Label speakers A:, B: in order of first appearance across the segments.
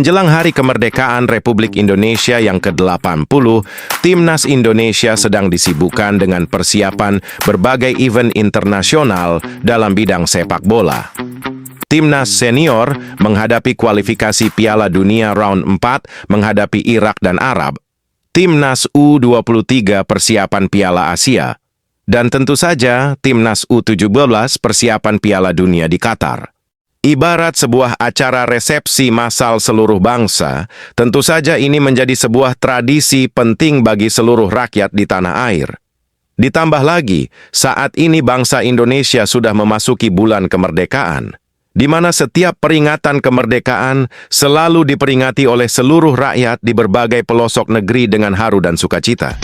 A: Menjelang Hari Kemerdekaan Republik Indonesia yang ke-80, Timnas Indonesia sedang disibukkan dengan persiapan berbagai event internasional dalam bidang sepak bola. Timnas senior menghadapi kualifikasi Piala Dunia Round 4 menghadapi Irak dan Arab. Timnas U23 persiapan Piala Asia. Dan tentu saja Timnas U17 persiapan Piala Dunia di Qatar. Ibarat sebuah acara resepsi massal seluruh bangsa, tentu saja ini menjadi sebuah tradisi penting bagi seluruh rakyat di tanah air. Ditambah lagi, saat ini bangsa Indonesia sudah memasuki bulan kemerdekaan, di mana setiap peringatan kemerdekaan selalu diperingati oleh seluruh rakyat di berbagai pelosok negeri dengan haru dan sukacita.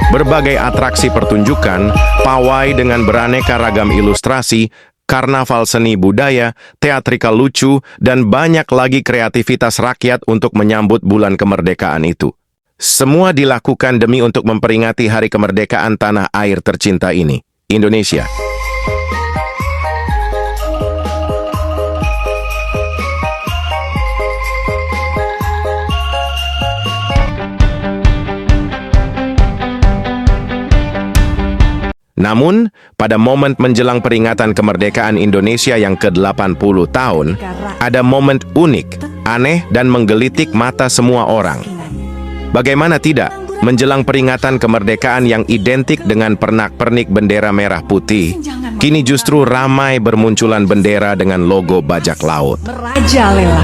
A: Berbagai atraksi pertunjukan, pawai dengan beraneka ragam ilustrasi, karnaval seni budaya, teatrikal lucu, dan banyak lagi kreativitas rakyat untuk menyambut bulan kemerdekaan itu. Semua dilakukan demi untuk memperingati hari kemerdekaan tanah air tercinta ini, Indonesia. Namun, pada momen menjelang peringatan kemerdekaan Indonesia yang ke-80 tahun, ada momen unik, aneh, dan menggelitik mata semua orang. Bagaimana tidak, menjelang peringatan kemerdekaan yang identik dengan pernak-pernik bendera merah putih, kini justru ramai bermunculan bendera dengan logo bajak laut.
B: Merajalela.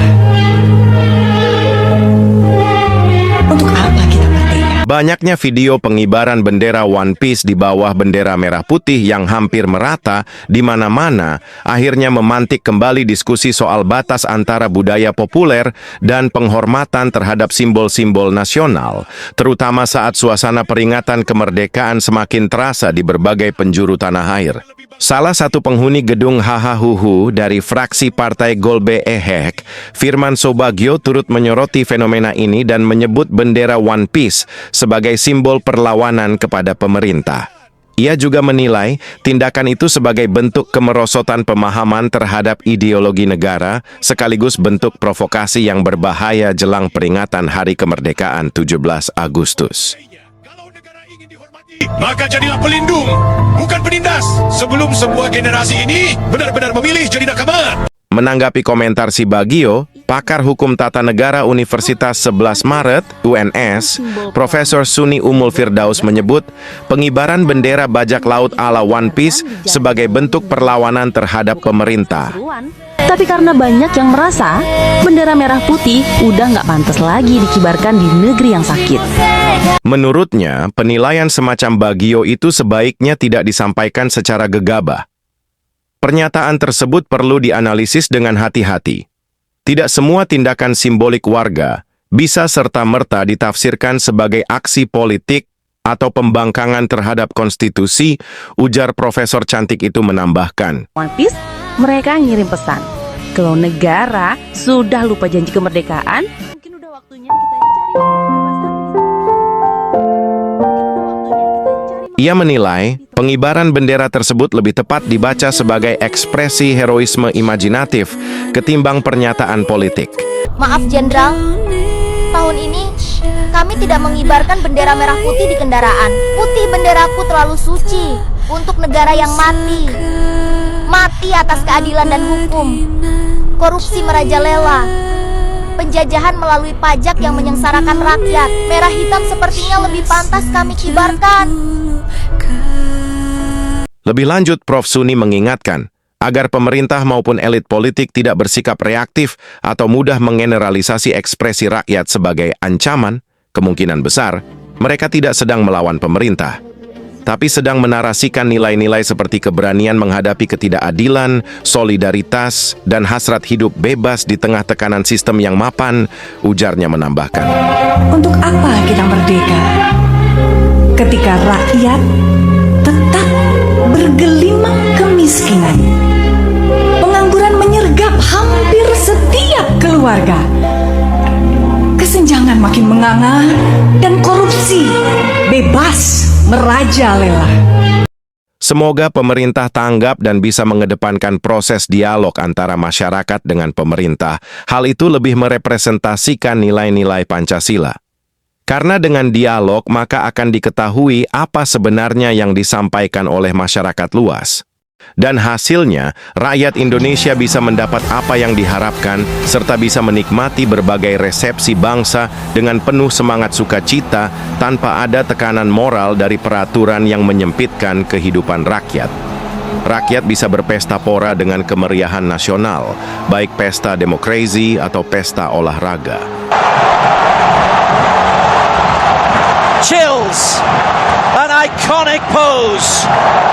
B: Untuk apa kita merdeka?
A: Banyaknya video pengibaran bendera One Piece di bawah bendera merah putih yang hampir merata di mana-mana akhirnya memantik kembali diskusi soal batas antara budaya populer dan penghormatan terhadap simbol-simbol nasional, terutama saat suasana peringatan kemerdekaan semakin terasa di berbagai penjuru tanah air. Salah satu penghuni gedung Hahahuhu dari fraksi Partai Golbe Ehek, Firman Sobagio turut menyoroti fenomena ini dan menyebut bendera One Piece sebagai simbol perlawanan kepada pemerintah. Ia juga menilai tindakan itu sebagai bentuk kemerosotan pemahaman terhadap ideologi negara, sekaligus bentuk provokasi yang berbahaya jelang peringatan Hari Kemerdekaan 17 Agustus.
C: Maka jadilah pelindung, bukan penindas, sebelum sebuah generasi ini benar-benar memilih jadi nakama.
A: Menanggapi komentar si Bagio, pakar hukum tata negara Universitas 11 Maret, UNS, Profesor Suni Umul Firdaus menyebut pengibaran bendera bajak laut ala One Piece sebagai bentuk perlawanan terhadap pemerintah.
D: Tapi karena banyak yang merasa bendera merah putih udah nggak pantas lagi dikibarkan di negeri yang sakit.
A: Menurutnya, penilaian semacam Bagio itu sebaiknya tidak disampaikan secara gegabah. Pernyataan tersebut perlu dianalisis dengan hati-hati. Tidak semua tindakan simbolik warga bisa serta-merta ditafsirkan sebagai aksi politik atau pembangkangan terhadap konstitusi, ujar Profesor Cantik itu menambahkan.
D: One Piece, mereka ngirim pesan. Kalau negara sudah lupa janji kemerdekaan, mungkin udah waktunya kita cari kebebasan.
A: Ia menilai, pengibaran bendera tersebut lebih tepat dibaca sebagai ekspresi heroisme imajinatif ketimbang pernyataan politik.
E: Maaf Jenderal, tahun ini kami tidak mengibarkan bendera merah putih di kendaraan. Putih benderaku terlalu suci untuk negara yang mati. Mati atas keadilan dan hukum. Korupsi merajalela. Penjajahan melalui pajak yang menyengsarakan rakyat. Merah hitam sepertinya lebih pantas kami kibarkan.
A: Lebih lanjut, Prof. Suni mengingatkan agar pemerintah maupun elit politik tidak bersikap reaktif atau mudah menggeneralisasi ekspresi rakyat sebagai ancaman. Kemungkinan besar, mereka tidak sedang melawan pemerintah, tapi sedang menarasikan nilai-nilai seperti keberanian menghadapi ketidakadilan, solidaritas, dan hasrat hidup bebas di tengah tekanan sistem yang mapan, ujarnya menambahkan.
B: Untuk apa kita merdeka? Ketika rakyat tetap bergelimang kemiskinan, pengangguran menyergap hampir setiap keluarga, kesenjangan makin menganga, dan korupsi bebas merajalela.
A: Semoga pemerintah tanggap dan bisa mengedepankan proses dialog antara masyarakat dengan pemerintah. Hal itu lebih merepresentasikan nilai-nilai Pancasila. Karena dengan dialog maka akan diketahui apa sebenarnya yang disampaikan oleh masyarakat luas. Dan hasilnya, rakyat Indonesia bisa mendapat apa yang diharapkan, serta bisa menikmati berbagai resepsi bangsa dengan penuh semangat sukacita tanpa ada tekanan moral dari peraturan yang menyempitkan kehidupan rakyat. Rakyat bisa berpesta pora dengan kemeriahan nasional, baik pesta demokrasi atau pesta olahraga.
F: Chills, an iconic pose,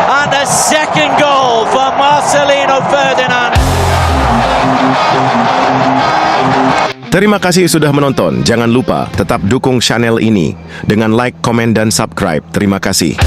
F: and a second goal for Marcelino Ferdinand.
A: Terima kasih sudah menonton. Jangan lupa tetap dukung channel ini dengan like, komen, dan subscribe. Terima kasih.